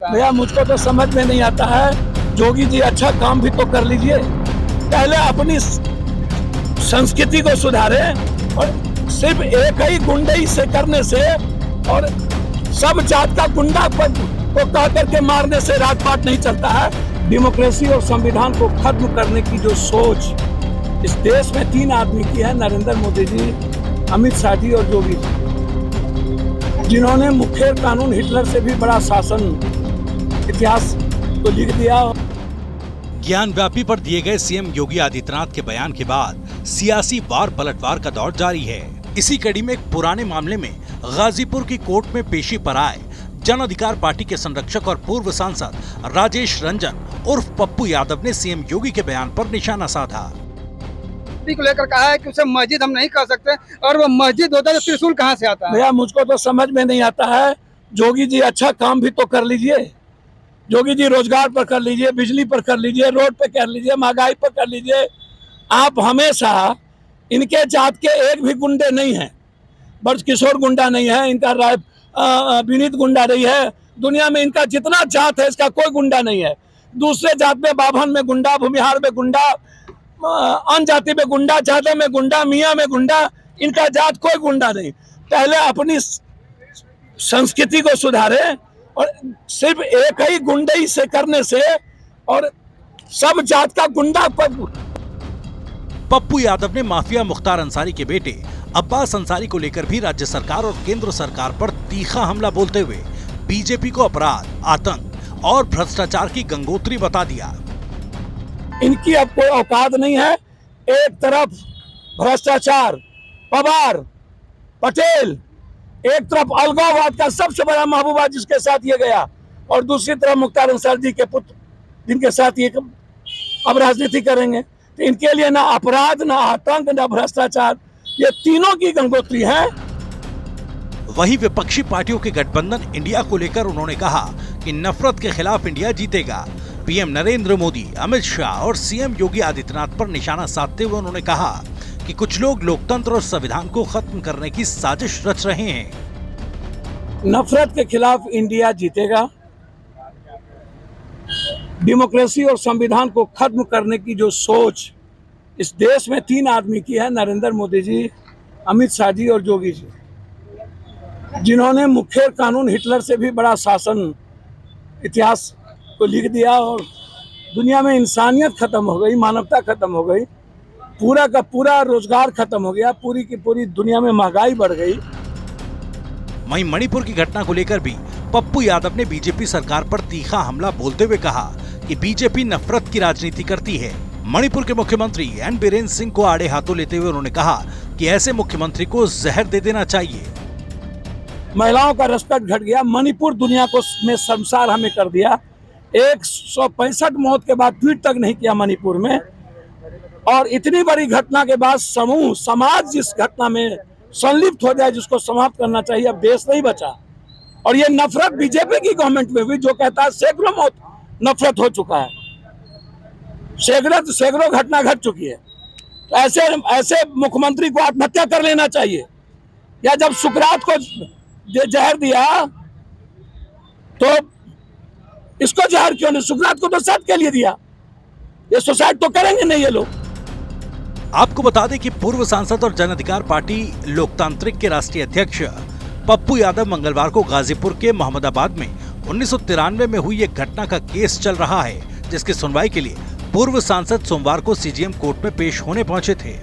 भैया मुझको तो समझ में नहीं आता है। जोगी जी अच्छा काम भी तो कर लीजिए, पहले अपनी संस्कृति को सुधारे और सिर्फ एक ही गुंडई से करने से और सब जात का गुंडा को कह करके मारने से राजपाट नहीं चलता है। डेमोक्रेसी और संविधान को खत्म करने की जो सोच इस देश में 3 आदमी की है, नरेंद्र मोदी जी, अमित शाह जी और जोगी जी, जिन्होंने मुख्य कानून हिटलर से भी बड़ा शासन इतिहास को लिख दिया। ज्ञान व्यापी पर दिए गए सीएम योगी आदित्यनाथ के बयान के बाद सियासी वार पलटवार का दौर जारी है। इसी कड़ी में एक पुराने मामले में गाजीपुर की कोर्ट में पेशी पर आए जन अधिकार पार्टी के संरक्षक और पूर्व सांसद राजेश रंजन उर्फ पप्पू यादव ने सीएम योगी के बयान पर निशाना साधा। को लेकर कहा है कि उसे मस्जिद हम नहीं कह सकते, और वो मस्जिद होता है तो त्रिशूल कहाँ से आता है? भैया मुझको तो समझ में नहीं आता है। जोगी जी अच्छा काम भी तो कर लीजिए, जोगी जी रोजगार पर कर लीजिए, बिजली पर कर लीजिए, रोड पे कर लीजिए, महंगाई पर कर लीजिए। आप हमेशा इनके जात के एक भी गुंडे नहीं हैं, ब्रज किशोर गुंडा नहीं है, इनका विनीत गुंडा नहीं है, दुनिया में इनका जितना जात है इसका कोई गुंडा नहीं है। दूसरे जात में बाभन में गुंडा, भूमिहार में गुंडा, अन्य जाति में गुंडा, जादव में गुंडा, मियाँ में गुंडा, इनका जात कोई गुंडा नहीं। पहले अपनी संस्कृति को सुधारे और सिर्फ एक ही गुंडई से करने से और सब जात का गुंडा पप्पू यादव ने माफिया मुख्तार अंसारी के बेटे अब्बास अंसारी को लेकर भी राज्य सरकार और केंद्र सरकार पर तीखा हमला बोलते हुए बीजेपी को अपराध, आतंक और भ्रष्टाचार की गंगोत्री बता दिया। इनकी अब कोई औकात नहीं है। एक तरफ भ्रष्टाचार, पवार, पटेल, एक तरफ अलगाववाद का सबसे बड़ा महबूबा जिसके साथ ये गया, और दूसरी तरफ मुख्तार अंसारी जी के पुत्र जिनके साथ ये अब राजनीति करेंगे। तो इनके लिए ना अपराध, ना आतंक, ना भ्रष्टाचार, ये तीनों की गंगोत्री है। वही विपक्षी पार्टियों के गठबंधन इंडिया को लेकर उन्होंने कहा कि नफरत के खिलाफ इंडिया जीतेगा। पीएम नरेंद्र मोदी, अमित शाह और सीएम योगी आदित्यनाथ पर निशाना साधते हुए उन्होंने कहा कि कुछ लोग लोकतंत्र और संविधान को खत्म करने की साजिश रच रहे हैं। नफरत के खिलाफ इंडिया जीतेगा। डेमोक्रेसी और संविधान को खत्म करने की जो सोच इस देश में 3 आदमी की है, नरेंद्र मोदी जी, अमित शाह जी और जोगी जी, जिन्होंने मुख्य कानून हिटलर से भी बड़ा शासन इतिहास को लिख दिया और दुनिया में इंसानियत खत्म हो गई, मानवता खत्म हो गई, पूरा का पूरा रोजगार खत्म हो गया, पूरी की पूरी दुनिया में महंगाई बढ़ गई। वहीं मणिपुर की घटना को लेकर भी पप्पू यादव ने बीजेपी सरकार पर तीखा हमला बोलते हुए कहा कि बीजेपी नफरत की राजनीति करती है। मणिपुर के मुख्यमंत्री एन बीरेन सिंह को आड़े हाथों लेते हुए उन्होंने कहा कि ऐसे मुख्यमंत्री को जहर दे देना चाहिए। महिलाओं का रिस्पेक्ट घट गया, मणिपुर दुनिया को में शर्मसार हमें कर दिया। 165 मौत के बाद ट्वीट तक नहीं किया मणिपुर में, और इतनी बड़ी घटना के बाद समूह समाज जिस घटना में संलिप्त हो जाए, जिसको समाप्त करना चाहिए, अब देश नहीं बचा। और ये नफरत बीजेपी की गवर्नमेंट में भी, जो कहता है सैकड़ों मौत नफरत हो चुका है, सैकड़ों घटना घट चुकी है। तो ऐसे मुख्यमंत्री को आत्महत्या कर लेना चाहिए। या जब सुकरात को जहर दिया तो इसको जहर क्यों नहीं? सुकरात को तो सत के लिए दिया। ये सुसाइड तो करेंगे नहीं ये लोग। आपको बता दें कि पूर्व सांसद और जन अधिकार पार्टी लोकतांत्रिक के राष्ट्रीय अध्यक्ष पप्पू यादव मंगलवार को गाजीपुर के मोहम्मदाबाद में 1993 में हुई एक घटना का केस चल रहा है, जिसकी सुनवाई के लिए पूर्व सांसद सोमवार को सीजेएम कोर्ट में पेश होने पहुंचे थे।